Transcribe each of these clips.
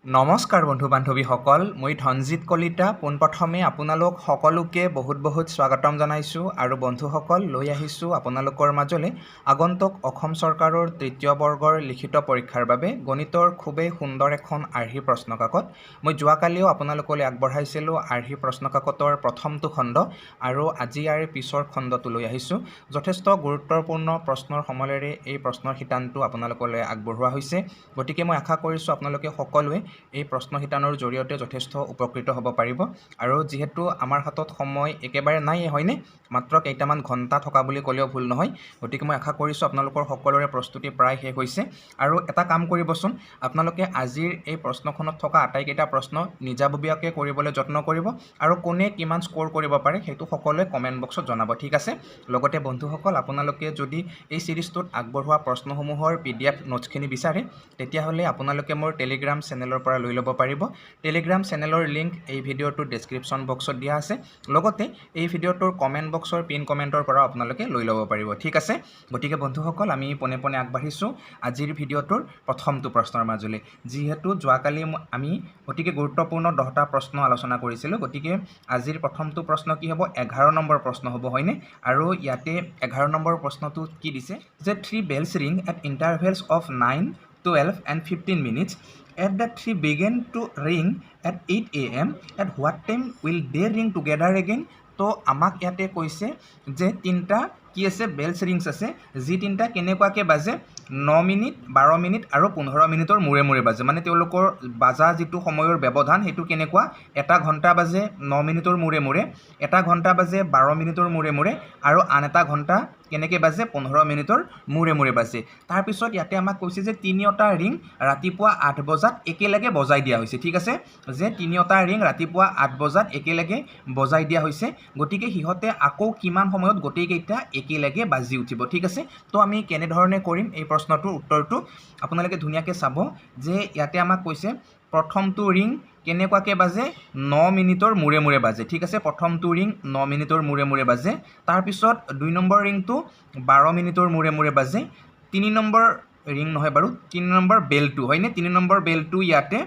নমস্কাৰ বন্ধু বান্ধৱীসকল, মই ধনজিৎ কলিতা পোনপ্ৰথমে আপোনালোক সকলোকে বহুত স্বাগতম জনাইছোঁ আৰু বন্ধুসকল লৈ আহিছোঁ আপোনালোকৰ মাজলৈ আগন্তুক অসম চৰকাৰৰ তৃতীয় বৰ্গৰ লিখিত পৰীক্ষাৰ বাবে গণিতৰ খুবেই সুন্দৰ এখন আৰ্হি প্ৰশ্নকাকত। মই যোৱাকালিও আপোনালোকলৈ আগবঢ়াইছিলোঁ আৰ্হি প্ৰশ্নকাকতৰ প্ৰথমটো খণ্ড আৰু আজি ইয়াৰ পিছৰ খণ্ডটো লৈ আহিছোঁ। যথেষ্ট গুৰুত্বপূৰ্ণ প্ৰশ্নৰ সমলেৰে এই প্ৰশ্নৰ শিতানটো আপোনালোকলৈ আগবঢ়োৱা হৈছে, গতিকে মই আশা কৰিছোঁ আপোনালোকে সকলোৱে এই প্ৰশ্ন শিতানৰ জৰিয়তে যথেষ্ট উপকৃত হ'ব পাৰিব। আৰু যিহেতু আমাৰ হাতত সময় একেবাৰে নাই, হয়নে, মাত্ৰ কেইটামান ঘণ্টা থকা বুলি ক'লেও ভুল নহয়, গতিকে মই আশা কৰিছোঁ আপোনালোকৰ সকলোৰে প্ৰস্তুতি প্ৰায় শেষ হৈছে। আৰু এটা কাম কৰিবচোন, আপোনালোকে আজিৰ এই প্ৰশ্নখনত থকা আটাইকেইটা প্ৰশ্ন নিজাববীয়াকৈ কৰিবলৈ যত্ন কৰিব আৰু কোনে কিমান স্ক'ৰ কৰিব পাৰে সেইটো সকলোৱে কমেণ্ট বক্সত জনাব, ঠিক আছে। লগতে বন্ধুসকল, আপোনালোকে যদি এই ছিৰিজটোত আগবঢ়োৱা প্ৰশ্নসমূহৰ PDF নোটছখিনি বিচাৰে তেতিয়াহ'লে আপোনালোকে মোৰ টেলিগ্ৰাম চেনেলৰ পৰা লৈ ল'ব পাৰিব। টেলিগ্ৰাম চেনেলৰ লিংক এই ভিডিঅ'টোৰ ডেছক্ৰিপশ্যন বক্সত দিয়া আছে, লগতে এই ভিডিঅ'টোৰ কমেণ্ট বক্সৰ পিন কমেণ্টৰ পৰাও আপোনালোকে লৈ ল'ব পাৰিব, ঠিক আছে। গতিকে বন্ধুসকল, আমি পোনে পোনে আগবাঢ়িছোঁ আজিৰ ভিডিঅ'টোৰ প্ৰথমটো প্ৰশ্নৰ মাজলৈ। যিহেতু যোৱাকালি আমি অতিকে গুৰুত্বপূৰ্ণ 10টা প্ৰশ্ন আলোচনা কৰিছিলোঁ, গতিকে আজিৰ প্ৰথমটো প্ৰশ্ন কি হ'ব, 11 নম্বৰ প্ৰশ্ন হ'ব, হয়নে। আৰু ইয়াতে 11 নম্বৰ প্ৰশ্নটো কি দিছে যে 3 bells ring at intervals of 9, 12 and 15 minutes. At the 3 began to ring at 8 AM, at what time will they ring together again? তো আমাক ইয়াতে কৈছে যে তিনিটা কি আছে, বেলছ ৰিংছ আছে, যি তিনিটা কেনেকুৱাকৈ বাজে 9 মিনিট, 12 মিনিট আৰু 15 মিনিটৰ মূৰে মূৰে বাজে। মানে তেওঁলোকৰ বাজা যিটো সময়ৰ ব্যৱধান সেইটো কেনেকুৱা, এটা ঘণ্টা বাজে 9 মিনিটৰ মূৰে মূৰে, এটা ঘণ্টা বাজে 12 মিনিটৰ মূৰে মূৰে আৰু আন এটা ঘণ্টা কেনেকৈ বাজে 15 মিনিটৰ মূৰে মূৰে বাজে। তাৰপিছত ইয়াতে আমাক কৈছে যে তিনিওটা ৰিং ৰাতিপুৱা 8 বজাত একেলগে বজাই দিয়া হৈছে, ঠিক আছে, যে তিনিওটা ৰিং ৰাতিপুৱা 8 বজাত একেলগে বজাই দিয়া হৈছে। গতিকে সিহঁতে আকৌ কিমান সময়ত গোটেইকেইটা একেলগে বাজি উঠিব, ঠিক আছে। তো আমি কেনেধৰণে কৰিম এই প্ৰশ্নটোৰ উত্তৰটো আপোনালোকে ধুনীয়াকৈ চাব যে ইয়াতে আমাক কৈছে প্ৰথমটো ৰিং কেনেকুৱাকৈ বাজে 9 মিনিটৰ মূৰে মূৰে বাজে, ঠিক আছে। প্ৰথমটো ৰিং 9 মিনিটৰ মূৰে মূৰে বাজে। তাৰপিছত 2 নম্বৰ ৰিংটো 12 মিনিটৰ মূৰে মূৰে বাজে। 3 নম্বৰ ৰিং নহয় বাৰু, 3 নম্বৰ বেলটো, হয়নে, 3 নম্বৰ বেলটো ইয়াতে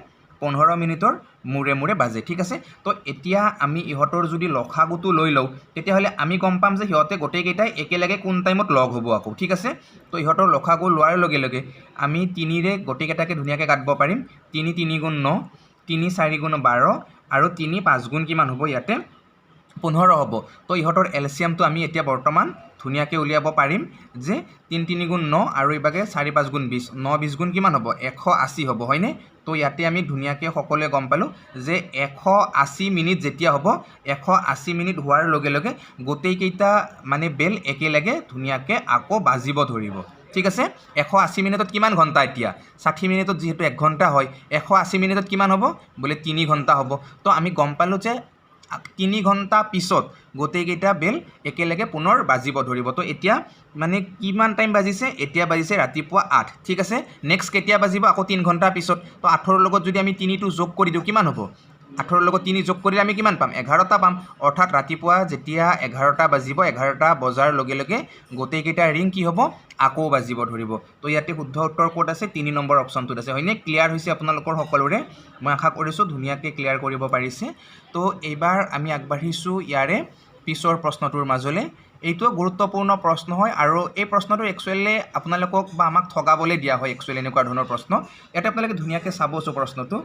15 মিনিটৰ মূৰে মূৰে বাজে, ঠিক আছে। তো এতিয়া আমি ইহঁতৰ যদি লসাগুটো লৈ লওঁ তেতিয়াহ'লে আমি গম পাম যে সিহঁতে গোটেইকেইটাই একেলগে কোন টাইমত লগ হ'ব আকৌ, ঠিক আছে। তো ইহঁতৰ লসাগু লোৱাৰ লগে লগে আমি 3ৰে গোটেইকেইটাকে ধুনীয়াকৈ কাটিব পাৰিম। 3 3 গুণ 9, 3 4 গুণ 12 আৰু 3 5 গুণ কিমান হ'ব, ইয়াতে 15 হ'ব। তো ইহঁতৰ এলচিয়ামটো আমি এতিয়া বৰ্তমান ধুনীয়াকৈ উলিয়াব পাৰিম যে 3 3 গুণ 9 আৰু ইভাগে 4 5 গুণ 20, 9 20 গুণ কিমান হ'ব, 180 হ'ব, হয়নে। তো ইয়াতে আমি ধুনীয়াকৈ সকলোৱে গম পালোঁ যে 180 মিনিট যেতিয়া হ'ব, 180 মিনিট হোৱাৰ লগে লগে গোটেইকেইটা মানে বেল একেলগে ধুনীয়াকৈ আকৌ বাজিব ধৰিব, ঠিক আছে। 180 মিনিটত কিমান ঘণ্টা, এতিয়া 60 মিনিটত যিহেতু 1 ঘণ্টা হয়, 180 মিনিটত কিমান হ'ব, বোলে 3 ঘণ্টা হ'ব। তো আমি গম পালোঁ যে 3 ঘণ্টা পিছত গোটেইকেইটা বেল একেলগে পুনৰ বাজিব ধৰিব। তো এতিয়া মানে কিমান টাইম বাজিছে, এতিয়া বাজিছে ৰাতিপুৱা 8, ঠিক আছে। নেক্সট কেতিয়া বাজিব, আকৌ 3 ঘণ্টা পিছত। তো 8ৰ লগত যদি আমি 3টো যোগ কৰি দিওঁ কিমান হ'ব, 8ৰ লগত 3 যোগ কৰিলে আমি কিমান পাম, 11টা পাম। অৰ্থাৎ ৰাতিপুৱা যেতিয়া 11টা বাজিব, 11টা বজাৰ লগে লগে গোটেইকেইটা ৰিং কি হ'ব, আকৌ বাজিব ধৰিব। তো ইয়াতে শুদ্ধ উত্তৰ ক'ত আছে, 3 নম্বৰ অপশ্যনটোত আছে, হয়নে। ক্লিয়াৰ হৈছে আপোনালোকৰ সকলোৰে, মই আশা কৰিছোঁ ধুনীয়াকৈ ক্লিয়াৰ কৰিব পাৰিছে। তো এইবাৰ আমি আগবাঢ়িছোঁ ইয়াৰে পিছৰ প্ৰশ্নটোৰ মাজলৈ। এইটো গুৰুত্বপূৰ্ণ প্ৰশ্ন হয় আৰু এই প্ৰশ্নটো একচুৱেলি আপোনালোকক বা আমাক ঠগাবলৈ দিয়া হয়, একচুৱেলি এনেকুৱা ধৰণৰ প্ৰশ্ন। ইয়াতে আপোনালোকে ধুনীয়াকৈ চাবচোন প্ৰশ্নটো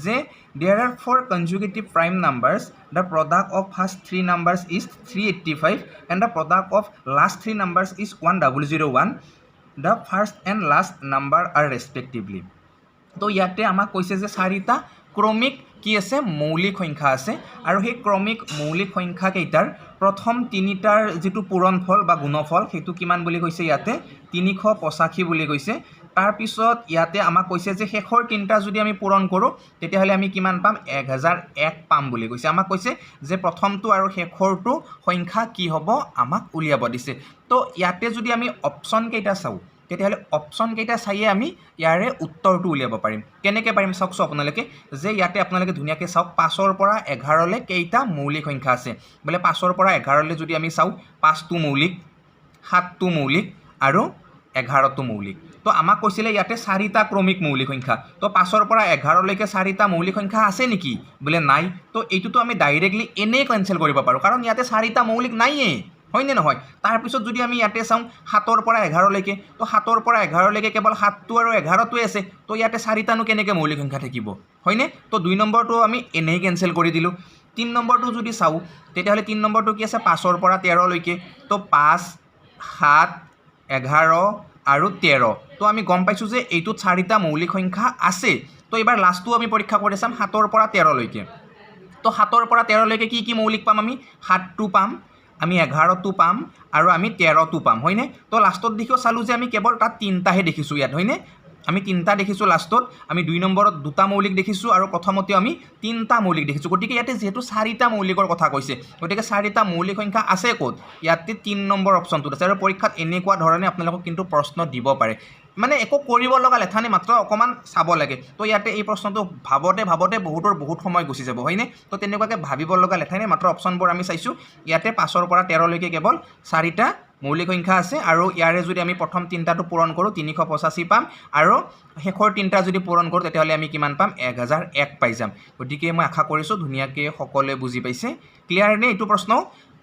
যে there are 4 consecutive prime numbers, the product of first 3 numbers is 385 and the product of last 3 numbers is 1001, the first and last number are respectively. তো ইয়াতে আমাক কৈছে যে 4টা ক্ৰমিক কি আছে, মৌলিক সংখ্যা আছে আৰু সেই ক্ৰমিক মৌলিক সংখ্যাকেইটাৰ প্ৰথম 3টাৰ যিটো পূৰণফল বা গুণফল সেইটো কিমান বুলি কৈছে, ইয়াতে 385 বুলি কৈছে। তাৰপিছত ইয়াতে আমাক কৈছে যে শেষৰ 3টা যদি আমি পূৰণ কৰোঁ তেতিয়াহ'লে আমি কিমান পাম, 1001 পাম বুলি কৈছে। আমাক কৈছে যে প্ৰথমটো আৰু শেষৰটো সংখ্যা কি হ'ব আমাক উলিয়াব দিছে। তো ইয়াতে যদি আমি অপশ্যন কেইটা চাওঁ তেতিয়াহ'লে অপশ্যন কেইটা চাইয়ে আমি ইয়াৰে উত্তৰটো উলিয়াব পাৰিম। কেনেকৈ পাৰিম চাওকচোন আপোনালোকে, যে ইয়াতে আপোনালোকে ধুনীয়াকৈ চাওক 5ৰ পৰা 11লৈ কেইটা মৌলিক সংখ্যা আছে, বোলে 5ৰ পৰা 11লৈ যদি আমি চাওঁ 5টো মৌলিক, 7টো মৌলিক আৰু 11টো মৌলিক। তো আমাক কৈছিলে ইয়াতে 4টা ক্ৰমিক মৌলিক সংখ্যা তো 5ৰ পৰা 11 লৈকে 4টা মৌলিক সংখ্যা আছে নেকি বোলে নাই তো এইটোতো আমি ডাইৰেক্টলি এনে কেনসেল কৰিব পাৰো কাৰণ ইয়াতে 4টা মৌলিক নাইয়ে হয় নে নহয় তাৰ পিছত যদি আমি ইয়াতে চাওঁ 7ৰ পৰা 11 লৈকে তো 7ৰ পৰা 11 লৈকে কেৱল 7টো আৰু 11টোৱে আছে তো ইয়াতে 4টানো কেনেকৈ মৌলিক সংখ্যা থাকিব হয় নে তো 2 নম্বৰটো আমি এনেই কেনসেল কৰি দিলো 3 নম্বৰটো যদি চাওঁ তেতিয়াহ'লে 3 নম্বৰটো কি আছে 5ৰ পৰা 13 লৈকে তো 5 7 11 আৰু 13 তো আমি গম পাইছো যে এইটোত 4টা মৌলিক সংখ্যা আছে তো এবাৰ লাষ্টটো আমি পৰীক্ষা কৰি চাম 7ৰ পৰা 13 লৈকে তো 7ৰ পৰা 13 লৈকে কি মৌলিক পাম আমি 7টো পাম আমি 11টো পাম আৰু আমি 13টো পাম হয়নে তো লাষ্টত দেখিও চালো যে আমি কেৱল তাত 3টাহে দেখিছো ইয়াত হয়নে আমি 3টা দেখিছো লাষ্টত আমি 2 নম্বৰত 2টা মৌলিক দেখিছো আৰু প্ৰথমতে আমি 3টা মৌলিক দেখিছো গতিকে ইয়াতে যেহেতু 4টা মৌলিকৰ কথা কৈছে গতিকে 4টা মৌলিক সংখ্যা আছে ক'ত ইয়াতে 3 নম্বৰ অপচনটো আছে আৰু পৰীক্ষাত এনেকুৱা ধৰণে আপোনালোকক কিন্তু প্ৰশ্ন দিব পাৰে মানে একো কৰিব লগা লেঠানে মাত্ৰ অকমান চাব লাগে তো ইয়াতে এই প্ৰশ্নটো ভাবতে বহুত সময় গুচি যাব হয়নে তো তেনেকুৱাকৈ ভাবিব লগা লেঠানে মাত্ৰ অপচনবোৰ আমি চাইছো ইয়াতে 5ৰ পৰা 13 লৈকে কেৱল 4টা মৌলিক সংখ্যা আছে আৰু ইয়াৰে যদি আমি প্ৰথম 3টাটো পূৰণ কৰো 385 পাম আৰু শেষৰ 3টা যদি পূৰণ কৰো তেতিয়াহ'লে আমি কিমান পাম 1001 পাই যাম গতিকে মই আশা কৰিছো ধুনীয়াকৈ সকলোৱে বুজি পাইছে ক্লিয়াৰ নে এইটো প্ৰশ্ন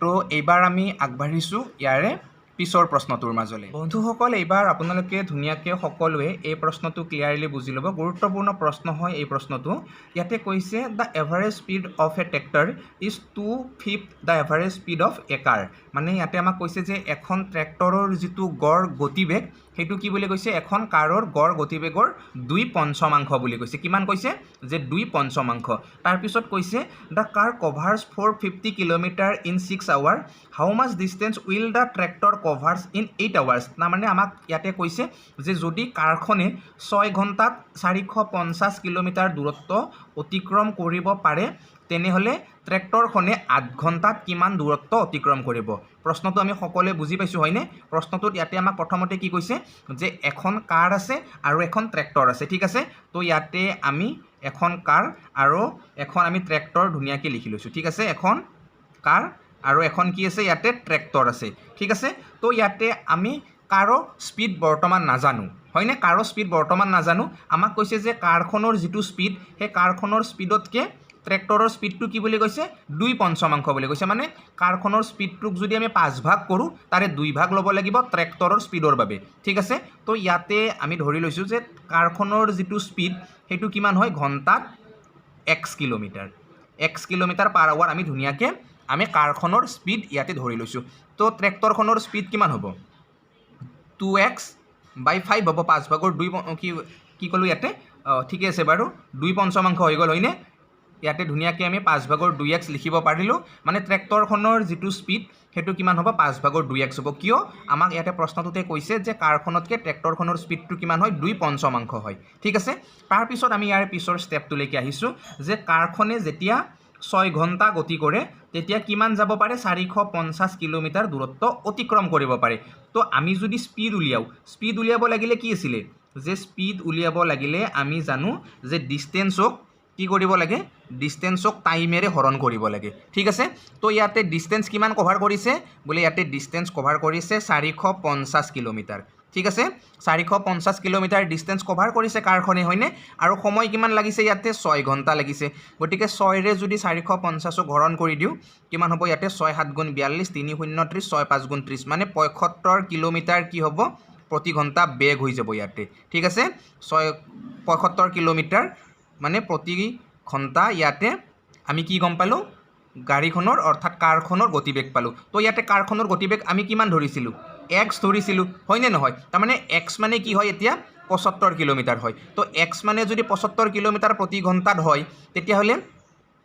তো এইবাৰ আমি আগবাঢ়িছো ইয়াৰে পিছৰ প্ৰশ্নটোৰ মাজলৈ বন্ধুসকল এইবাৰ আপোনালোকে ধুনীয়াকৈ সকলোৱে এই প্ৰশ্নটো ক্লিয়াৰলি বুজি ল'ব গুৰুত্বপূৰ্ণ প্ৰশ্ন হয় এই প্ৰশ্নটো ইয়াতে কৈছে the average speed of a tractor is 2/5 the average speed of a car মানে ইয়াতে আমাক কৈছে যে এখন ট্ৰেক্টৰৰ যিটো গড় গতিবেগ সেইটো কি বুলি কৈছে এখন কাৰৰ গড় গতিবেগৰ 2/5 বুলি কৈছে কিমান কৈছে যে 2/5 তাৰপিছত কৈছে the car covers 450 kilometre in 6 hour how much distance will the tractor covers in 8 hours তাৰমানে আমাক ইয়াতে কৈছে যে যদি কাৰখনে 6 ঘণ্টাত 450 কিলোমিটাৰ দূৰত্ব অতিক্ৰম কৰিব পাৰে তেনেহ'লে ট্ৰেক্টৰখনে 8 ঘণ্টাত কিমান দূৰত্ব অতিক্ৰম কৰিব প্ৰশ্নটো আমি সকলোৱে বুজি পাইছো হয়নে প্ৰশ্নটোত ইয়াতে আমাক প্ৰথমতে কি কৈছে যে এখন কাৰ আছে আৰু এখন ট্ৰেক্টৰ আছে ঠিক আছে তো ইয়াতে আমি এখন কাৰ আৰু এখন আমি ট্ৰেক্টৰ ধুনীয়াকৈ লিখি লৈছো ঠিক আছে এখন কাৰ আৰু এখন কি আছে ইয়াতে ট্ৰেক্টৰ আছে ঠিক আছে তো ইয়াতে আমি কাৰো স্পীড বৰ্তমান নাজানো হয়নে কাৰো স্পীড বৰ্তমান নাজানো আমাক কৈছে যে কাৰখনৰ যিটো স্পীড সেই কাৰখনৰ স্পীডতকৈ ট্ৰেক্টৰৰ স্পীডটো কি বুলি কৈছে 2/5 বুলি কৈছে মানে কাৰখনৰ স্পীডটোক যদি আমি 5 ভাগ কৰোঁ তাৰে 2 ভাগ ল'ব লাগিব ট্ৰেক্টৰৰ স্পীডৰ বাবে ঠিক আছে তো ইয়াতে আমি ধৰি লৈছোঁ যে কাৰখনৰ যিটো স্পীড সেইটো কিমান হয় ঘণ্টাত x কিলোমিটাৰ পাৰ আৱাৰ আমি ধুনীয়াকৈ আমি কাৰখনৰ স্পীড ইয়াতে ধৰি লৈছোঁ তো ট্ৰেক্টৰখনৰ স্পীড কিমান হ'ব 2x/5 হ'ব 5 ভাগৰ 2 কি ক'লোঁ ইয়াতে ঠিকে আছে বাৰু 2/5 হৈ গ'ল হয়নে ইয়াতে ধুনীয়াকৈ আমি 5 ভাগৰ 2x লিখিব পাৰিলোঁ মানে ট্ৰেক্টৰখনৰ যিটো স্পীড সেইটো কিমান হ'ব 5 ভাগৰ 2x হ'ব কিয় আমাক ইয়াতে প্ৰশ্নটোতে কৈছে যে কাৰখনতকৈ ট্ৰেক্টৰখনৰ স্পীডটো কিমান হয় 2/5 হয় ঠিক আছে তাৰপিছত আমি ইয়াৰ পিছৰ ষ্টেপটোলৈকে আহিছোঁ যে কাৰখনে যেতিয়া 6 ঘণ্টা গতি কৰে তেতিয়া কিমান যাব পাৰে 450 কিলোমিটাৰ দূৰত্ব অতিক্ৰম কৰিব পাৰে তো আমি যদি স্পীড উলিয়াব লাগিলে কি আছিলে যে স্পীড উলিয়াব লাগিলে আমি জানো যে ডিষ্টেঞ্চক কি কৰিব লাগে ডিষ্টেঞ্চক টাইমেৰে হৰণ কৰিব লাগে ঠিক আছে তো ইয়াতে ডিষ্টেঞ্চ কিমান কভাৰ কৰিছে বোলে ইয়াতে ডিষ্টেঞ্চ কভাৰ কৰিছে 450 কিলোমিটাৰ ঠিক আছে 450 কিলোমিটাৰ ডিষ্টেঞ্চ কভাৰ কৰিছে কাৰখনে হয়নে আৰু সময় কিমান লাগিছে ইয়াতে 6 ঘণ্টা লাগিছে গতিকে 6ৰে যদি 450ক হৰণ কৰি দিওঁ কিমান হ'ব ইয়াতে 6 7 গুণ 42 3 0 30 6 5 গুণ 30 মানে 75 কিলোমিটাৰ কি হ'ব প্ৰতি ঘণ্টা বেগ হৈ যাব ইয়াতে ঠিক আছে 75 কিলোমিটাৰ মানে প্ৰতি ঘণ্টা ইয়াতে আমি কি গম পালোঁ গাড়ীখনৰ অৰ্থাৎ কাৰখনৰ গতিবেগ পালোঁ তো ইয়াতে কাৰখনৰ গতিবেগ আমি কিমান ধৰিছিলোঁ x ধৰিছিলোঁ হয়নে নহয় তাৰমানে x মানে কি হয় এতিয়া 75 কিলোমিটাৰ হয় তো x মানে যদি 75 কিলোমিটাৰ প্ৰতি ঘণ্টাত হয় তেতিয়াহ'লে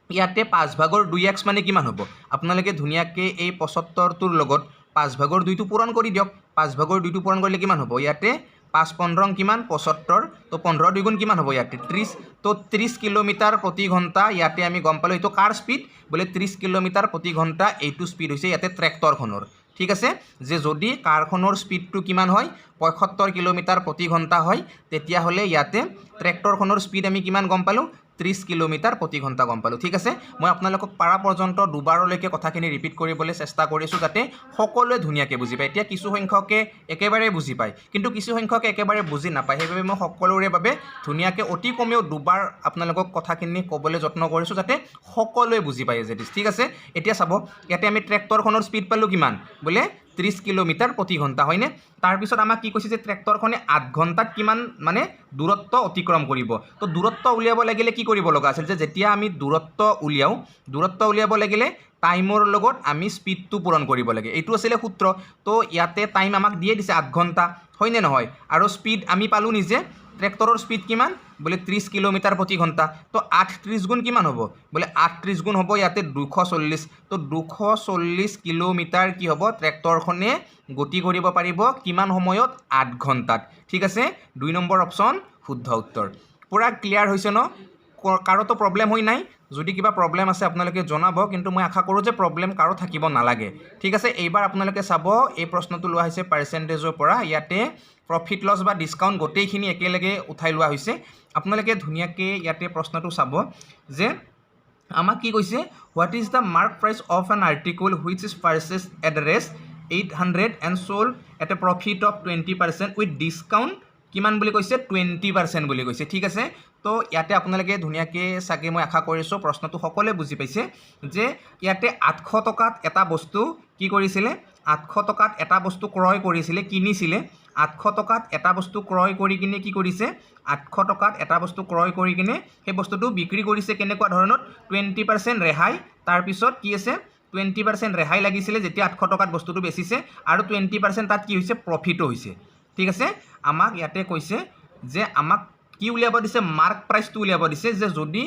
ইয়াতে 5 ভাগৰ 2x মানে কিমান হ'ব আপোনালোকে ধুনীয়াকৈ এই 75টোৰ লগত 5 ভাগৰ 2টো পূৰণ কৰি দিয়ক 5 ভাগৰ 2টো পূৰণ কৰিলে কিমান হ'ব ইয়াতে 5-15 কিমান 75 তো 15 দুগুণ কিমান হ'ব ইয়াতে 30 তো 30 কিলোমিটাৰ প্ৰতি ঘণ্টা ইয়াতে আমি গম পালোঁ এইটো কাৰ স্পীড বোলে 30 কিলোমিটাৰ প্ৰতি ঘণ্টা এইটো স্পীড হৈছে ইয়াতে ট্ৰেক্টৰখনৰ ঠিক আছে যে যদি কাৰখনৰ স্পীডটো কিমান হয় 75 কিলোমিটাৰ প্ৰতি ঘণ্টা হয় তেতিয়াহ'লে ইয়াতে ট্ৰেক্টৰখনৰ স্পীড আমি কিমান গম পালোঁ 30 কিলোমিটাৰ প্ৰতি ঘণ্টা গম পালোঁ ঠিক আছে মই আপোনালোকক পাৰা পৰ্যন্ত দুবাৰলৈকে কথাখিনি ৰিপিট কৰিবলৈ চেষ্টা কৰিছোঁ যাতে সকলোৱে ধুনীয়াকৈ বুজি পায় এতিয়া কিছু সংখ্যকে একেবাৰে বুজি পায় কিন্তু কিছু সংখ্যকে একেবাৰে বুজি নাপায় সেইবাবে মই সকলোৰে বাবে ধুনীয়াকৈ অতি কমেও দুবাৰ আপোনালোকক কথাখিনি ক'বলৈ যত্ন কৰিছোঁ যাতে সকলোৱে বুজি পায় যে ঠিক আছে এতিয়া চাব ইয়াতে আমি ট্ৰেক্টৰখনৰ স্পীড পালোঁ কিমান বোলে 30 কিলোমিটাৰ প্ৰতি ঘণ্টা হয়নে তাৰপিছত আমাক কি কৈছে যে ট্ৰেক্টৰখনে 8 ঘণ্টাত কিমান মানে দূৰত্ব অতিক্ৰম কৰিব তো দূৰত্ব উলিয়াব লাগিলে কি কৰিব লগা আছিল যে যেতিয়া আমি দূৰত্ব উলিয়াব লাগিলে টাইমৰ লগত আমি স্পীডটো পূৰণ কৰিব লাগে এইটো আছিল সূত্ৰ তো ইয়াতে টাইম আমাক দিয়ে দিছে 8 ঘণ্টা হয়নে নহয় আৰু স্পীড আমি পালোঁ নিজে ট্ৰেক্টৰৰ স্পীড কিমান বোলে 30 কিলোমিটাৰ প্ৰতি ঘণ্টা তো 8 গুণ কিমান হ'ব বোলে 8 গুণ হ'ব ইয়াতে 240 তো 240 কিলোমিটাৰ কি হ'ব ট্ৰেক্টৰখনে গতি কৰিব পাৰিব কিমান সময়ত 8 ঘণ্টাত ঠিক আছে 2 নম্বৰ অপশ্যন শুদ্ধ উত্তৰ পুৰা ক্লিয়াৰ হৈছে ন কাৰোতো প্ৰব্লেম হৈ নাই যদি কিবা প্ৰব্লেম আছে আপোনালোকে জনাব কিন্তু মই আশা কৰোঁ যে প্ৰব্লেম কাৰো থাকিব নালাগে ঠিক আছে এইবাৰ আপোনালোকে চাব এই প্ৰশ্নটো লোৱা হৈছে পাৰ্চেণ্টেজৰ পৰা ইয়াতে প্ৰফিট লছ বা ডিছকাউণ্ট গোটেইখিনি একেলগে উঠাই লোৱা হৈছে আপোনালোকে ধুনীয়াকৈ ইয়াতে প্ৰশ্নটো চাব যে আমাক কি কৈছে what is the mark price of N article which is purchase at rest 800 and sold at A profit of 20% with discount কিমান বুলি কৈছে 20% বুলি কৈছে ঠিক আছে তো ইয়াতে আপোনালোকে ধুনীয়াকৈ চাগে মই আশা কৰিছোঁ প্ৰশ্নটো সকলোৱে বুজি পাইছে যে ইয়াতে 800 টকাত এটা বস্তু কি কৰিছিলে 800 টকাত এটা বস্তু ক্ৰয় কৰিছিলে কিনিছিলে 800 টকাত এটা বস্তু ক্ৰয় কৰি কিনে কি কৰিছে 800 টকাত এটা বস্তু ক্ৰয় কৰি কিনে সেই বস্তুটো বিক্ৰী কৰিছে কেনেকুৱা ধৰণত 20% ৰেহাই তাৰপিছত কি আছে 20% ৰেহাই লাগিছিলে যেতিয়া 800 টকাত বস্তুটো বেচিছে আৰু 20% তাত কি হৈছে প্ৰফিটো হৈছে ঠিক আছে আমাক ইয়াতে কৈছে যে আমাক কি উলিয়াব দিছে মাৰ্ক প্ৰাইচটো উলিয়াব দিছে যে যদি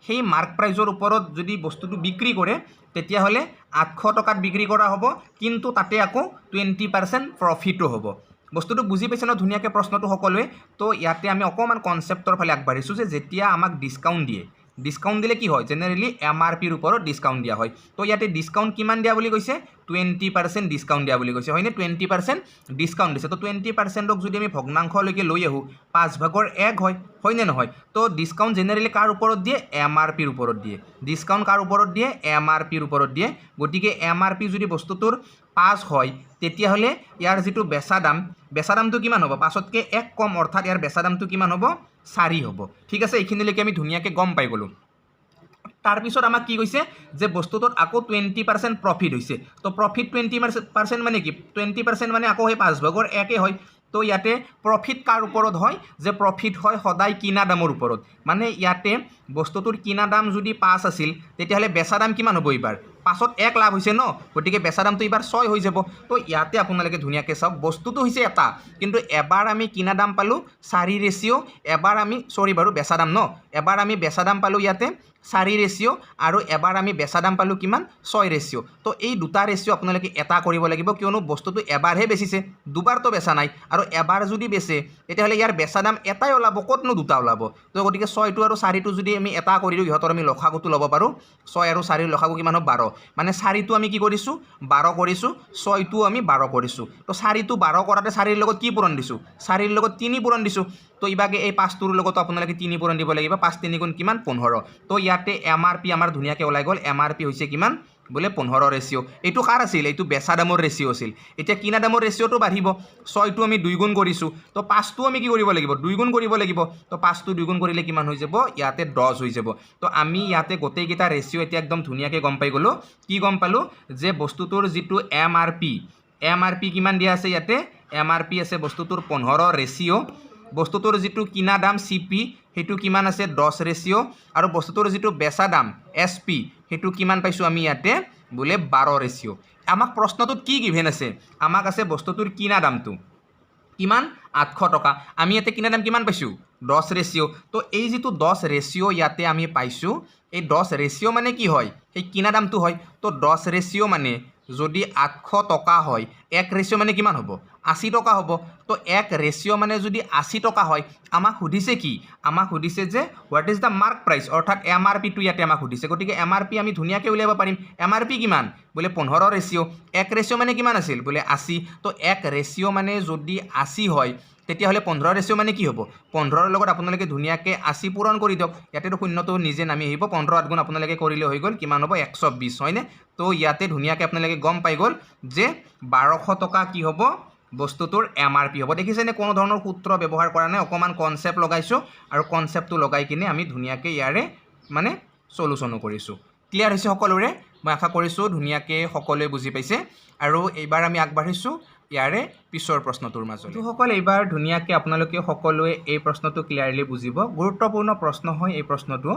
সেই মাৰ্ক প্ৰাইজৰ ওপৰত যদি বস্তুটো বিক্ৰী কৰে তেতিয়াহ'লে 800 টকাত বিক্ৰী কৰা হ'ব কিন্তু তাতে আকৌ 20% প্ৰফিটো হ'ব বস্তুটো বুজি পাইছে ন ধুনীয়াকৈ প্ৰশ্নটো সকলোৱে তো ইয়াতে আমি অকণমান কনচেপ্টৰ ফালে আগবাঢ়িছোঁ যে যেতিয়া আমাক ডিছকাউণ্ট দিলে কি হয় জেনেৰেলি MRPৰ ওপৰত ডিছকাউণ্ট দিয়া হয় তো ইয়াতে ডিছকাউণ্ট কিমান দিয়া বুলি কৈছে 20% ডিছকাউণ্ট দিয়া বুলি কৈছে হয়নে 20% ডিছকাউণ্ট দিছে তো 20%ক যদি আমি ভগ্নাংশলৈকে লৈ আহোঁ 5/1 হয়নে নহয় তো ডিছকাউণ্ট জেনেৰেলি কাৰ ওপৰত দিয়ে MRPৰ ওপৰত দিয়ে ডিছকাউণ্ট কাৰ ওপৰত দিয়ে MRPৰ ওপৰত দিয়ে গতিকে MRP যদি বস্তুটোৰ 5 হয় তেতিয়াহ'লে ইয়াৰ যিটো বেচা দামটো কিমান হ'ব 5তকৈ 1 কম অৰ্থাৎ ইয়াৰ বেচা দামটো কিমান হ'ব 4 হ'ব ঠিক আছে এইখিনিলৈকে আমি ধুনীয়াকৈ গম পাই গ'লোঁ তাৰপিছত আমাক কি কৈছে যে বস্তুটোত আকৌ 20% প্ৰফিট হৈছে তো প্ৰফিট 20% মানে কি 20% মানে আকৌ সেই 5/1 হয় তো ইয়াতে প্ৰফিট কাৰ ওপৰত হয় যে প্ৰফিট হয় সদায় কিনা দামৰ ওপৰত মানে ইয়াতে বস্তুটোৰ কিনা দাম যদি 5 আছিল তেতিয়াহ'লে বেচা দাম কিমান হ'ব এইবাৰ 5ত 1 লাভ হৈছে ন গতিকে বেচা দামটো এইবাৰ 6 হৈ যাব তো ইয়াতে আপোনালোকে ধুনীয়াকৈ চাওক বস্তুটো হৈছে এটা কিন্তু এবাৰ আমি কিনা দাম পালোঁ 4 ৰেচিঅ' এবাৰ আমি বেচা দাম ন এবাৰ আমি বেচা দাম পালোঁ ইয়াতে 4 ৰেচিঅ' আৰু এবাৰ আমি বেচা দাম পালোঁ কিমান 6 ৰেচিঅ' তো এই দুটা ৰেচিঅ' আপোনালোকে এটা কৰিব লাগিব কিয়নো বস্তুটো এবাৰহে বেচিছে দুবাৰতো বেচা নাই আৰু এবাৰ যদি বেচে তেতিয়াহ'লে ইয়াৰ বেচা দাম এটাই ওলাব ক'তনো দুটা ওলাব তো গতিকে 6টো আৰু 4টো যদি আমি এটা কৰি দিওঁ ইহঁতৰ আমি লসাগুটো ল'ব পাৰোঁ 6 আৰু 4ৰ লসাগু কিমান হ'ব 12 মানে 4টো আমি কি কৰিছোঁ 12 কৰিছোঁ 6টো আমি 12 কৰিছোঁ তো 4টো 12 কৰাতে 4ৰ লগত কি পূৰণ দিছোঁ 4ৰ লগত 3 পূৰণ দিছোঁ তো ইবাগে এই 5টোৰ লগতো আপোনালোকে 3 পূৰণ দিব লাগিব 5 3 গুণ কিমান 15 তো ইয়াতে MRP আমাৰ ধুনীয়াকৈ ওলাই গ'ল MRP হৈছে কিমান বোলে 15 ৰেচিঅ' এইটো কাৰ আছিল এইটো বেচা দামৰ ৰেচিঅ' আছিল এতিয়া কিনা দামৰ ৰেচিঅ'টো বাঢ়িব 6টো আমি 2 গুণ কৰিছোঁ তো 5টো আমি কি কৰিব লাগিব 2 গুণ কৰিব লাগিব তো 5টো 2 গুণ কৰিলে কিমান হৈ যাব ইয়াতে 10 হৈ যাব তো আমি ইয়াতে গোটেইকেইটা ৰেচিঅ' এতিয়া একদম ধুনীয়াকৈ গম পাই গ'লোঁ কি গম পালোঁ যে বস্তুটোৰ যিটো MRP কিমান দিয়া আছে ইয়াতে MRP আছে বস্তুটোৰ 15 ৰেচিঅ' বস্তুটোৰ যিটো কিনা দাম CP সেইটো কিমান আছে 10 ৰেচিঅ' আৰু বস্তুটোৰ যিটো বেচা দাম SP সেইটো কিমান পাইছোঁ আমি ইয়াতে বোলে 12 ৰেচিঅ' আমাক প্ৰশ্নটোত কি গিভেন আছে আমাক আছে বস্তুটোৰ কিনা দামটো কিমান 800 টকা আমি ইয়াতে কিনা দাম কিমান পাইছোঁ 10 ৰেচিঅ' তো এই যিটো 10 ৰেচিঅ' ইয়াতে আমি পাইছোঁ এই 10 ৰেচিঅ' মানে কি হয় সেই কিনা দামটো হয় তো 10 ৰেচিঅ' মানে যদি 800 টকা হয় 1 ৰেচিঅ' মানে কিমান হ'ব 80 টকা হ'ব তো 1 ৰেচিঅ' মানে যদি 80 টকা হয় আমাক সুধিছে কি আমাক সুধিছে যে what is the mark price অৰ্থাৎ MRPটো ইয়াতে আমাক সুধিছে গতিকে MRP আমি ধুনীয়াকৈ উলিয়াব পাৰিম MRP কিমান বোলে 15 ৰেচিঅ' 1 ৰেচিঅ' মানে কিমান আছিল বোলে 80 তো 1 ৰেচিঅ' মানে যদি 80 হয় তেতিয়াহ'লে 15 ৰেচিঅ' মানে কি হ'ব 15ৰ লগত আপোনালোকে ধুনীয়াকৈ 80 পূৰণ কৰি দিয়ক ইয়াতেতো শূন্যটো নিজে নামি আহিব 15 8 গুণ আপোনালোকে কৰিলে হৈ গ'ল কিমান হ'ব 120 হয়নে তো ইয়াতে ধুনীয়াকৈ আপোনালোকে গম পাই গ'ল যে 1200 টকা কি হ'ব বস্তুটোৰ MRP হ'ব দেখিছেনে কোনো ধৰণৰ সূত্ৰ ব্যৱহাৰ কৰা নাই অকমান কনসেপ্ট লগাইছো আৰু কনসেপ্টটো লগাই কিনে আমি ধুনীয়াকৈ ইয়াৰে মানে সলিউশনো কৰিছো ক্লিয়াৰ হৈছে সকলোৰে মই আশা কৰিছো ধুনীয়াকৈ সকলোৱে বুজি পাইছে আৰু এইবাৰ আমি আগবাঢ়িছো ইয়াৰে পিছৰ প্ৰশ্নটোৰ মাজলৈ তো সকল এইবাৰ ধুনীয়াকৈ আপোনালোকে সকলোৱে এই প্ৰশ্নটো ক্লিয়াৰলি বুজিব গুৰুত্বপূৰ্ণ প্ৰশ্ন হয় এই প্ৰশ্নটো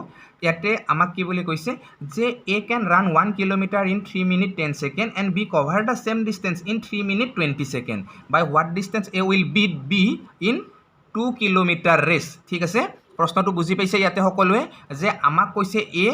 ইয়াতে আমাক কি বুলি কৈছে যে A can run 1 kilometer in 3 minutes 10 seconds and B cover the same distance in 3 minutes 20 seconds by what distance A will beat B in 2 kilometer race ঠিক আছে প্ৰশ্নটো বুজি পাইছে ইয়াতে সকলোৱে যে আমাক কৈছে A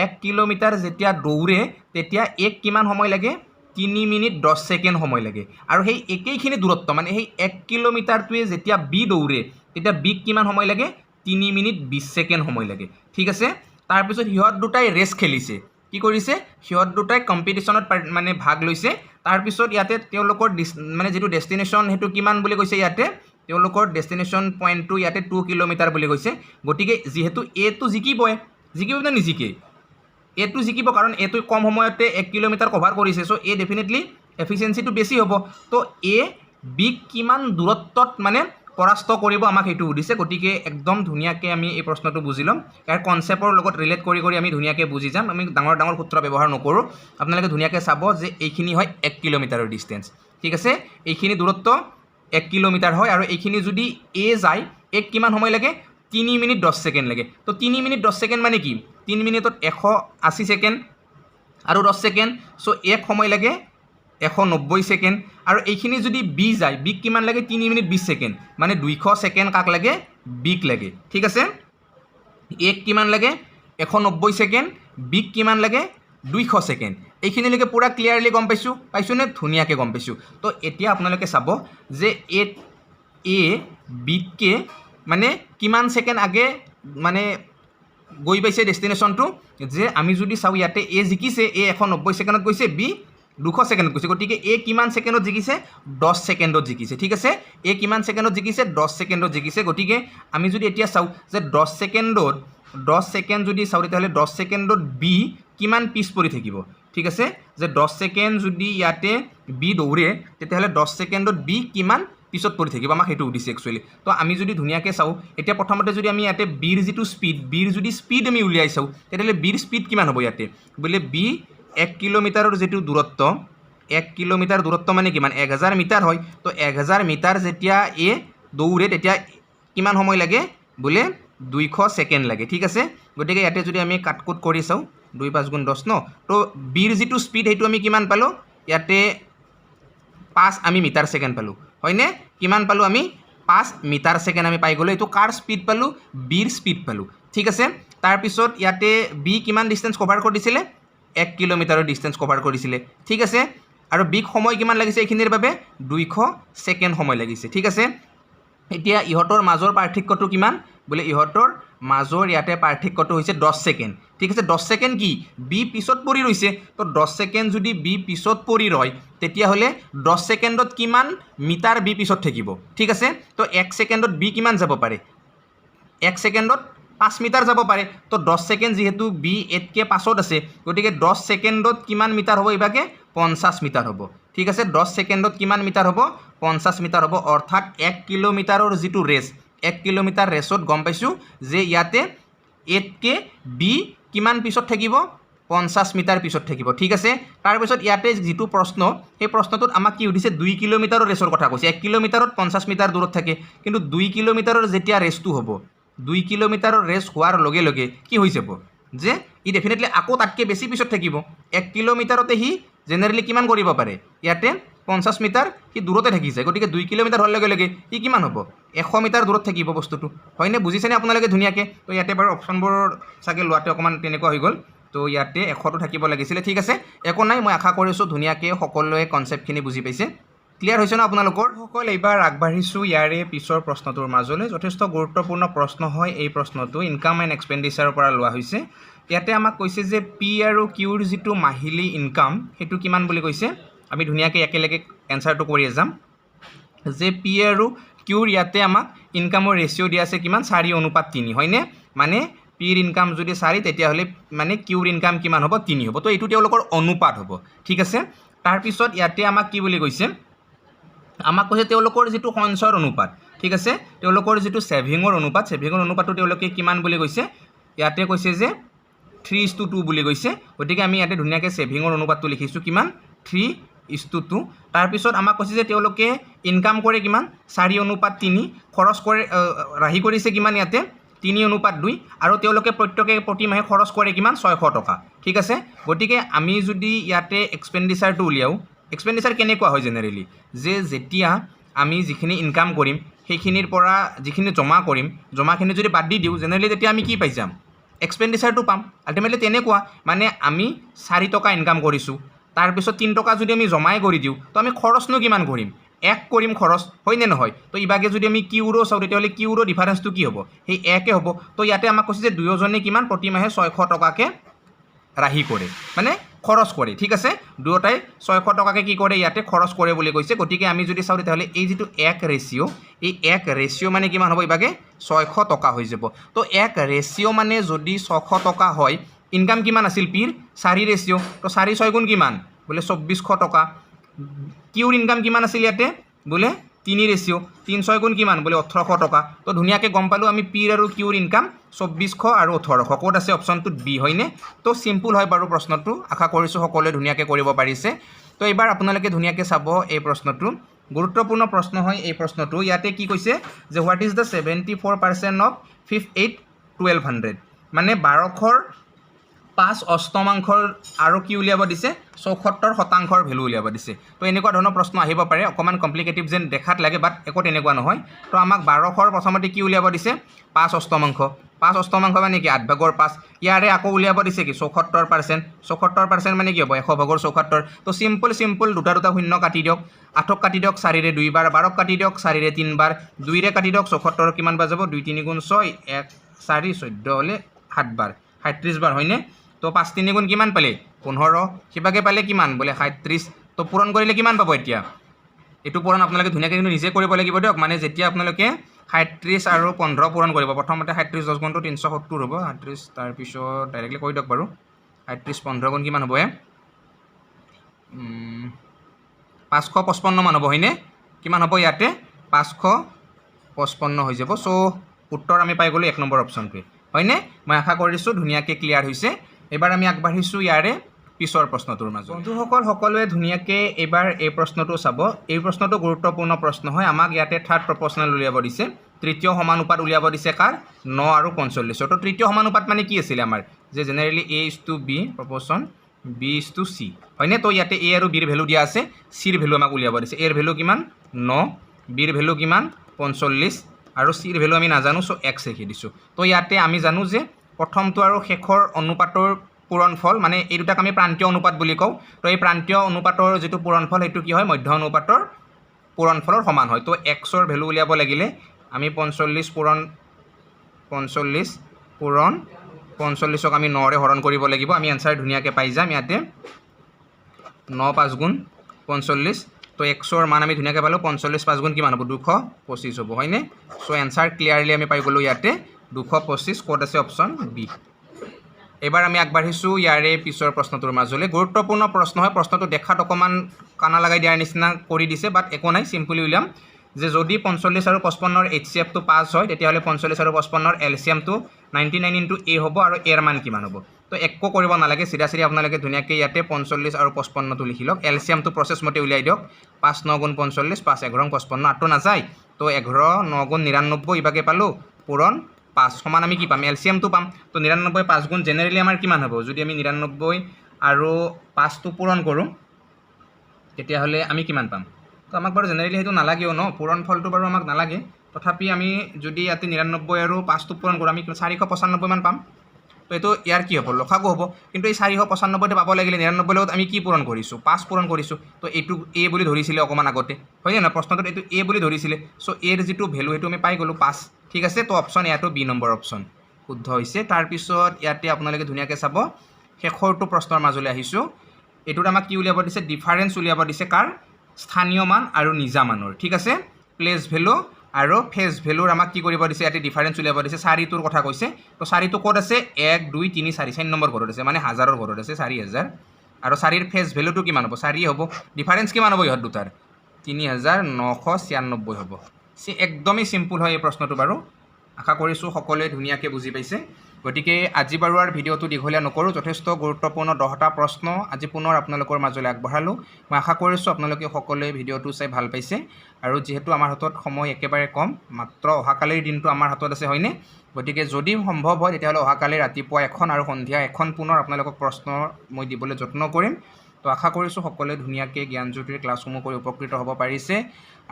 1 কিলোমিটাৰ যেতিয়া দৌৰে তেতিয়া এক কিমান সময় লাগে 3 মিনিট 10 সেকেন্ড সময় লাগে আৰু সেই একেইখিনি দূৰত্ব মানে সেই 1 কিলোমিটাৰটোৱে যেতিয়া বি দৌৰে তেতিয়া বি কিমান সময় লাগে 3 মিনিট 20 সেকেন্ড সময় লাগে ঠিক আছে তাৰ পিছত হিহঁত দুটাই ৰেস খেলিছে কি কৰিছে হিহঁত দুটাই কম্পিটিশনত মানে ভাগ লৈছে তাৰ পিছত ইয়াতে তেওঁলোকৰ মানে যেটো ডেস্টিনেশন হেতু কিমান বুলি কৈছে ইয়াতে তেওঁলোকৰ ডেস্টিনেশন পইণ্টটো ইয়াতে 2 কিলোমিটাৰ বুলি কৈছে গটিকে যেহেতু এ তো জিকিবই না নিজিকে এটো জিকিব কাৰণ এটো কম সময়তে 1 কিলোমিটাৰ কভাৰ কৰিছে সো এ ডেফিনেটলি এফিচিয়েন্সিটো বেছি হ'ব তো এ বি কিমান দূৰত্বত মানে পৰাস্ত কৰিব আমাক হেতু উদিছে গটিকে একদম ধুনিয়াকে আমি এই প্ৰশ্নটো বুজিলম ইয়াৰ কনসেপ্টৰ লগত ৰিলেট কৰি আমি ধুনিয়াকে বুজি যাম আমি ডাঙৰ ডাঙৰ সূত্ৰ ব্যৱহাৰ নকৰো আপোনালোকে ধুনিয়াকে চাব যে এইখিনি হয় 1 কিলোমিটাৰৰ ডিসটেন্স ঠিক আছে এইখিনি দূৰত্ব 1 কিলোমিটাৰ হয় আৰু এইখিনি যদি এ যায় এক কিমান সময় লাগে 3 মিনিট 10 সেকেন্ড লাগে তো 3 মিনিট 10 সেকেন্ড মানে কি 3 মিনিটত 180 সেকেন্ড আৰু 10 সেকেন্ড সো এক সময় লাগে 190 সেকেন্ড আৰু এইখিনি যদি বি যায় বি কিমান লাগে 3 মিনিট 20 সেকেন্ড মানে 200 সেকেন্ড কাক লাগে বিক লাগে ঠিক আছে এক কিমান লাগে 190 সেকেন্ড বিক কিমান লাগে 200 সেকেন্ড এইখিনি লকে পুৰা ক্লিয়াৰলি গম পাইছো নে ধুনিয়াকে গম পাইছো তো এতিয়া আপোনালোকে চাব যে এ বিকে মানে কিমান সেকেন্ড আগে মানে গৈ পাইছে ডেস্টিনেশনটো যে আমি যদি চাও ইয়াতে এ জিকিছে এ 190 সেকেন্ডত গৈছে বি 200 সেকেন্ডত গৈছে গটিকে এ কিমান সেকেন্ডত জিকিছে 10 সেকেন্ডত জিকিছে ঠিক আছে এ কিমান সেকেন্ডত জিকিছে 10 সেকেন্ডত জিকিছে গটিকে আমি যদি এতিয়া চাও যে 10 সেকেন্ড যদি চাও তেতিয়াহলে 10 সেকেন্ডত বি কিমান পিছ পৰি থাকিব ঠিক আছে যে 10 সেকেন্ড যদি ইয়াতে বি দৌৰে তেতিয়াহলে 10 সেকেন্ডত বি কিমান পিছত পৰি থাকিব আমাক হেতু উদিছে একচুয়ালি তো আমি যদি ধুনিয়াকে চাও এতিয়া প্ৰথমতে যদি আমি ইয়াতে বিৰ যেটো বিৰ যদি স্পিড আমি উলিয়াই চাও তেতিয়াহলে বিৰ স্পিড কিমান হ'ব ইয়াতে বলে বি 1 কিলোমিটাৰৰ যেটো দূৰত্ব 1 কিলোমিটাৰ দূৰত্ব মানে কিমান 1000 মিটাৰ হয় তো 1000 মিটাৰ যেতিয়া এ দৌৰে তেতিয়া কিমান সময় লাগে বলে 200 সেকেন্ড লাগে ঠিক আছে গটিকে ইয়াতে যদি আমি কাটকুট কৰি চাও 2 5 গুণ 10 ন তো বিৰ যেটো স্পিড হেতু আমি কিমান পালো ইয়াতে 5 আমি মিটাৰ সেকেন্ড পালো হয়নে কিমান পালো আমি 5 মিটাৰ সেকেন্ড আমি পাই গলো এটো কাৰ স্পিড পালো বিৰ স্পিড পালো ঠিক আছে তাৰ পিছত ইয়াতে বি কিমান ডিসটেন্স কভাৰ কৰিছিলে 1 কিলোমিটাৰৰ ডিসটেন্স কভাৰ কৰিছিলে ঠিক আছে আৰু বিক সময় কিমান লাগিছে এইখিনিৰ বাবে 200 সেকেন্ড সময় লাগিছে ঠিক আছে এতিয়া ইহতৰ মাজৰ পাৰ্থক্যটো কিমান বলে ইহতৰ মাজৰ ইয়াতে পাৰ্থক্যটো হৈছে 10 সেকেন্ড ঠিক আছে 10 সেকেন্ড কি বি পিছত পৰি ৰৈছে তো 10 সেকেন্ড যদি বি পিছত পৰি ৰয় তেতিয়া হলে 10 সেকেন্ডত কিমান মিটাৰ বি পিছত থাকিব ঠিক আছে তো 1 সেকেন্ডত বি কিমান যাব পাৰে 1 সেকেন্ডত 5 মিটাৰ যাব পাৰে তো 10 সেকেন্ড যেহেতু বি এতকে পাছত আছে গটিকে 10 সেকেন্ডত কিমান মিটাৰ হ'ব ইবাকে 50 মিটাৰ হ'ব ঠিক আছে 10 সেকেন্ডত কিমান মিটাৰ হ'ব 50 মিটাৰ হ'ব অৰ্থাৎ 1 কিলোমিটাৰৰ যেটো ৰেস 1 কিলোমিটাৰ ৰেসত গম পাইছো যে ইয়াতে এতকে বি কিমান পিছত থাকিব 50 মিটাৰ পিছত থাকিব ঠিক আছে তাৰ পিছত ইয়াতে যেটো প্ৰশ্ন এই প্ৰশ্নটোত আমাক কি উদিছে 2 কিলোমিটাৰৰ ৰেসৰ কথা কৈছে 1 কিলোমিটাৰত 50 মিটাৰ দূৰত থাকে কিন্তু 2 কিলোমিটাৰৰ যেতিয়া ৰেসটো হ'ব 2 কিলোমিটাৰৰ ৰেস হোৱাৰ লগে লগে কি হৈ যাব যে ই ডেফিনেটলি আকো তাতকে বেছি পিছত থাকিব 1 কিলোমিটাৰতে হি জেনাৰেলি কিমান কৰিব পাৰে ইয়াতে 50 মিটাৰ হি দূৰতে থাকি যায় গটিকে 2 কিলোমিটাৰ হোৱাৰ লগে লগে ই কিমান হ'ব 100 মিটাৰ দূৰত থাকিব বস্তুটো হয়নে বুজিছেনে আপোনালোকে ধুনিয়াকে তো ইয়াতে বাৰু অপচনবোৰ সাকে লোৱাতে অকমান তেনেকুৱা হৈ গল তো ইয়াতে 100 টো থাকিব লাগিছিল ঠিক আছে একো নাই মই আশা কৰিছো ধুনিয়াকে সকলোৱে কনসেপ্টখিনি বুজি পাইছে ক্লিয়াৰ হৈছে ন আপোনালোকৰ সকল এইবাৰ আগবাঢ়িছোঁ ইয়াৰে পিছৰ প্ৰশ্নটোৰ মাজলৈ যথেষ্ট গুৰুত্বপূৰ্ণ প্ৰশ্ন হয় এই প্ৰশ্নটো ইনকাম এণ্ড এক্সপেণ্ডিচাৰৰ পৰা লোৱা হৈছে ইয়াতে আমাক কৈছে যে পি আৰু কিউৰ যিটো মাহিলী ইনকাম সেইটো কিমান বুলি কৈছে আমি ধুনীয়াকৈ একেলগে এনচাৰটো কৰি যাম যে পি আৰু কিউৰ ইয়াতে আমাক ইনকামৰ ৰেচিঅ' দিয়া আছে কিমান 4:3 হয়নে মানে পিৰ ইনকাম যদি 4 তেতিয়াহ'লে মানে কিউৰ ইনকাম কিমান হ'ব 3 হ'ব তো এইটো তেওঁলোকৰ অনুপাত হ'ব ঠিক আছে তাৰপিছত ইয়াতে আমাক কি বুলি কৈছে আমাক কৈছে তেওঁলোকৰ যিটো সঞ্চয়ৰ অনুপাত ঠিক আছে তেওঁলোকৰ যিটো ছেভিঙৰ অনুপাতটো তেওঁলোকে কিমান বুলি কৈছে ইয়াতে কৈছে যে 3:2 বুলি কৈছে গতিকে আমি ইয়াতে ধুনীয়াকৈ ছেভিঙৰ অনুপাতটো লিখিছোঁ কিমান 3:2 তাৰপিছত আমাক কৈছে যে তেওঁলোকে ইনকাম কৰে কিমান 4:3 খৰচ কৰে ৰাহি কৰিছে কিমান ইয়াতে 3:2 আৰু তেওঁলোকে প্ৰত্যেকে প্ৰতি মাহে খৰচ কৰে কিমান 600 টকা ঠিক আছে গতিকে আমি যদি ইয়াতে এক্সপেণ্ডিচাৰটো উলিয়াওঁ এক্সপেণ্ডিচাৰ কেনেকুৱা হয় জেনেৰেলি যে যেতিয়া আমি যিখিনি ইনকাম কৰিম সেইখিনিৰ পৰা যিখিনি জমা কৰিম জমাখিনি যদি বাদ দি দিওঁ জেনেৰেলি তেতিয়া আমি কি পাই যাম এক্সপেণ্ডিচাৰটো পাম আল্টিমেটলি তেনেকুৱা মানে আমি 4 টকা ইনকাম কৰিছোঁ তাৰপিছত 3 টকা যদি আমি জমাই কৰি দিওঁ তো আমি খৰচনো কিমান কৰিম এক কৰিম খৰচ হয়নে নহয় তো ইভাগে যদি আমি কিউৰো চাওঁ তেতিয়াহ'লে কিউৰো ডিফাৰেঞ্চটো কি হ'ব সেই একে হ'ব তো ইয়াতে আমাক কৈছে যে দুয়োজনে কিমান প্ৰতি মাহে 600 টকাকৈ ৰাহি কৰে মানে খৰচ কৰে ঠিক আছে দুয়োটাই 600 টকাকৈ কি কৰে ইয়াতে খৰচ কৰে বুলি কৈছে গতিকে আমি যদি চাওঁ তেতিয়াহ'লে এই যিটো এক ৰেচিঅ' এই এক ৰেচিঅ' মানে কিমান হ'ব ইভাগে 600 টকা হৈ যাব তো এক ৰেচিঅ' মানে যদি 600 টকা হয় ইনকাম কিমান আছিল পিৰ 4 ৰেচিঅ' তো 4 6 গুণ কিমান বোলে 2400 টকা কিউৰ ইনকাম কিমান আছিল ইয়াতে বোলে 3 ৰেচিঅ' 3 6 গুণ কিমান বোলে 1800 টকা তো ধুনীয়াকৈ গম পালোঁ আমি পিৰ আৰু কিউৰ ইনকাম 2400 আৰু 1800 ক'ত আছে অপশ্যনটোত বি হয়নে তো চিম্পুল হয় বাৰু প্ৰশ্নটো আশা কৰিছোঁ সকলোৱে ধুনীয়াকৈ কৰিব পাৰিছে তো এইবাৰ আপোনালোকে ধুনীয়াকৈ চাব এই প্ৰশ্নটো গুৰুত্বপূৰ্ণ প্ৰশ্ন হয় এই প্ৰশ্নটো ইয়াতে কি কৈছে যে হোৱাট ইজ দ্য 74% অফ 5/8 মানে 1200 5 অষ্টমাংশৰ আৰু কি উলিয়াব দিছে 74% ভেলু উলিয়াব দিছে তো এনেকুৱা ধৰণৰ প্ৰশ্ন আহিব পাৰে অকণমান কমপ্লিকেটিভ যেন দেখাত লাগে বাট একো তেনেকুৱা নহয় তো আমাক 1200ৰ প্ৰথমতে কি উলিয়াব দিছে 5 অষ্টমাংশ মানে কি 8/5 ইয়াৰে আকৌ উলিয়াব দিছে কি 74% মানে কি হ'ব 100/74 তো চিম্পল দুটা শূন্য কাটি দিয়ক 8ক কাটি দিয়ক 4ৰে 2 বাৰ 12ক কাটি দিয়ক 4ৰে 3 বাৰ 2ৰে কাটি দিয়ক 74 কিমান বাৰ যাব 2 3 গুণ 6 1 4 14 হ'লে 7 বাৰ 37 বাৰ হয়নে তো 5 3 গুণ কিমান পালে 15 সিভাগে পালে কিমান বোলে 37 তো পূৰণ কৰিলে কিমান পাব এতিয়া এইটো পূৰণ আপোনালোকে ধুনীয়াকৈ কিন্তু নিজে কৰিব লাগিব দিয়ক মানে যেতিয়া আপোনালোকে 37 আৰু 15 পূৰণ কৰিব প্ৰথমতে 37 10 গুণটো 370 হ'ব 38 তাৰপিছত ডাইৰেক্টলি কৈ দিয়ক বাৰু 37 15 গুণ কিমান হ'ব 555 মান হ'ব হয়নে কিমান হ'ব ইয়াতে 555 হৈ যাব চ' উত্তৰ আমি পাই গ'লোঁ 1 নম্বৰ অপশ্যনটোৱে হয়নে মই আশা কৰিছোঁ ধুনীয়াকৈ ক্লিয়াৰ হৈছে এবাৰ আমি আগবাঢ়িছোঁ ইয়াৰে পিছৰ প্ৰশ্নটোৰ মাজত বন্ধুসকল সকলোৱে ধুনীয়াকৈ এইবাৰ এই প্ৰশ্নটো চাব এই প্ৰশ্নটো গুৰুত্বপূৰ্ণ প্ৰশ্ন হয় আমাক ইয়াতে থাৰ্ড প্ৰপ'ৰ্চনেল উলিয়াব দিছে তৃতীয় সমানুপাত উলিয়াব দিছে কাৰ 9 আৰু 45 তো তৃতীয় সমানুপাত মানে কি আছিলে আমাৰ যে জেনেৰেলি A:B প্ৰপ'ৰ্চন B:C হয়নে তো ইয়াতে A আৰু Bৰ ভেলু দিয়া আছে Cৰ ভেলু আমাক উলিয়াব দিছে Aৰ ভেলু কিমান 9 Bৰ ভেলু কিমান 45 আৰু Cৰ ভেলু আমি নাজানো চ' X লিখি দিছোঁ তো ইয়াতে আমি জানো যে প্ৰথমটো আৰু শেষৰ অনুপাতৰ পূৰণফল মানে এই দুটাক আমি প্ৰান্তীয় অনুপাত বুলি কওঁ তো এই প্ৰান্তীয় অনুপাতৰ যিটো পূৰণফল সেইটো কি হয় মধ্য অনুপাতৰ পূৰণফলৰ সমান হয় তো Xৰ ভেলু উলিয়াব লাগিলে আমি 45 পূৰণ 45ক আমি 9ৰে হৰণ কৰিব লাগিব আমি এনচাৰ ধুনীয়াকৈ পাই যাম ইয়াতে 9 5 গুণ 45 তো Xৰ মান আমি ধুনীয়াকৈ পালোঁ 45 5 গুণ কিমান হ'ব 225 হ'ব হয়নে চ' এনচাৰ ক্লিয়াৰলি আমি পাই গ'লোঁ ইয়াতে 225 ক'ত আছে অপশ্যন বি এবাৰ আমি আগবাঢ়িছোঁ ইয়াৰে পিছৰ প্ৰশ্নটোৰ মাজলৈ গুৰুত্বপূৰ্ণ প্ৰশ্ন হয় প্ৰশ্নটো দেখাত অকণমান কানা লগাই দিয়াৰ নিচিনা কৰি দিছে বাট একো নাই চিম্পলি উলিয়াম যে যদি 45 আৰু 55ৰ HCFটো 5 হয় তেতিয়াহ'লে 45 আৰু 55ৰ LCMটো 99 × A হ'ব আৰু এৰ মান কিমান হ'ব তো একো কৰিব নালাগে চিধা আপোনালোকে ধুনীয়াকৈ ইয়াতে 45 আৰু 55টো লিখি লওক LCMটো প্ৰচেছ মতে উলিয়াই দিয়ক 5 9 গুণ 45 5 11 55 8টো নাযায় তো 11 9 গুণ 99 ইভাগে পালোঁ পূৰণ 5 সমান আমি কি পাম LCMটো পাম তো 99 5 গুণ জেনেৰেলি আমাৰ কিমান হ'ব যদি আমি 99 আৰু 5টো পূৰণ কৰোঁ তেতিয়াহ'লে আমি কিমান পাম তো আমাক বাৰু জেনেৰেলি সেইটো নালাগেও ন পূৰণ ফলটো বাৰু আমাক নালাগে তথাপি আমি যদি ইয়াতে 99 আৰু 5টো পূৰণ কৰোঁ আমি 495 মান পাম তো এইটো ইয়াৰ কি হ'ব লসাগু হ'ব কিন্তু এই 495তে পাব লাগিলে 99 লগত আমি কি পূৰণ কৰিছোঁ 5 পূৰণ কৰিছোঁ তো এইটো এ বুলি ধৰিছিলে অকণমান আগতে হয় না প্ৰশ্নটোত এইটো এ বুলি ধৰিছিলে চ' এৰ যিটো ভেলু সেইটো আমি পাই গ'লোঁ 5 ঠিক আছে তো অপশ্যন ইয়াতো বি নম্বৰ অপশ্যন শুদ্ধ হৈছে তাৰপিছত ইয়াতে আপোনালোকে ধুনীয়াকৈ চাব শেষৰটো প্ৰশ্নৰ মাজলৈ আহিছোঁ এইটোত আমাক কি উলিয়াব দিছে ডিফাৰেঞ্চ উলিয়াব দিছে কাৰ স্থানীয় মান আৰু নিজা মানৰ ঠিক আছে প্লেচ ভেলু আৰু ফেচ ভেলুৰ আমাক কি কৰিব দিছে ইয়াতে ডিফাৰেঞ্চ উলিয়াব দিছে 4টোৰ কথা কৈছে তো 4টো ক'ত আছে 1 2 3 4 4 নম্বৰ ঘৰত আছে মানে হাজাৰৰ ঘৰত আছে 4000 আৰু 4ৰ ফেচ ভেলুটো কিমান হ'ব 4 হ'ব ডিফাৰেঞ্চ কিমান হ'ব ইহঁত দুটাৰ 3996 হ'ব একদমেই চিম্পুল হয় এই প্ৰশ্নটো বাৰু আশা কৰিছোঁ সকলোৱে ধুনীয়াকৈ বুজি পাইছে গতিকে আজি বাৰু আৰু ভিডিঅ'টো দীঘলীয়া নকৰোঁ যথেষ্ট গুৰুত্বপূৰ্ণ 10টা প্ৰশ্ন আজি পুনৰ আপোনালোকৰ মাজলৈ আগবঢ়ালোঁ মই আশা কৰিছোঁ আপোনালোকে সকলোৱে ভিডিঅ'টো চাই ভাল পাইছে আৰু যিহেতু আমাৰ হাতত সময় একেবাৰে কম মাত্ৰ অহাকালিৰ দিনটো আমাৰ হাতত আছে হয়নে গতিকে যদি সম্ভৱ হয় তেতিয়াহ'লে অহাকালি ৰাতিপুৱা এখন আৰু সন্ধিয়া এখন পুনৰ আপোনালোকক প্ৰশ্ন মই দিবলৈ যত্ন কৰিম তো আশা কৰিছোঁ সকলোৱে ধুনীয়াকৈ জ্ঞানজ্যোতিৰ ক্লাছসমূহ কৰি উপকৃত হ'ব পাৰিছে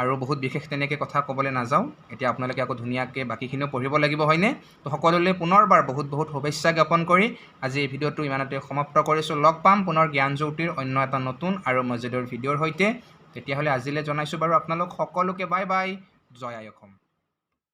আৰু বহুত বিশেষ তেনেকৈ কথা ক'বলৈ নাযাওঁ এতিয়া আপোনালোকে আকৌ ধুনীয়াকৈ বাকীখিনিও পঢ়িব লাগিব হয়নে তো সকলোলৈ পুনৰবাৰ বহুত বহুত শুভেচ্ছা জ্ঞাপন কৰি আজি এই ভিডিঅ'টো ইমানতে সমাপ্ত কৰিছোঁ লগ পাম পুনৰ জ্ঞানজ্যোতিৰ অন্য এটা নতুন আৰু মজাদাৰ ভিডিঅ'ৰ সৈতে তেতিয়াহ'লে আজিলৈ জনাইছোঁ বাৰু আপোনালোক সকলোকে বাই বাই জয় আই অসম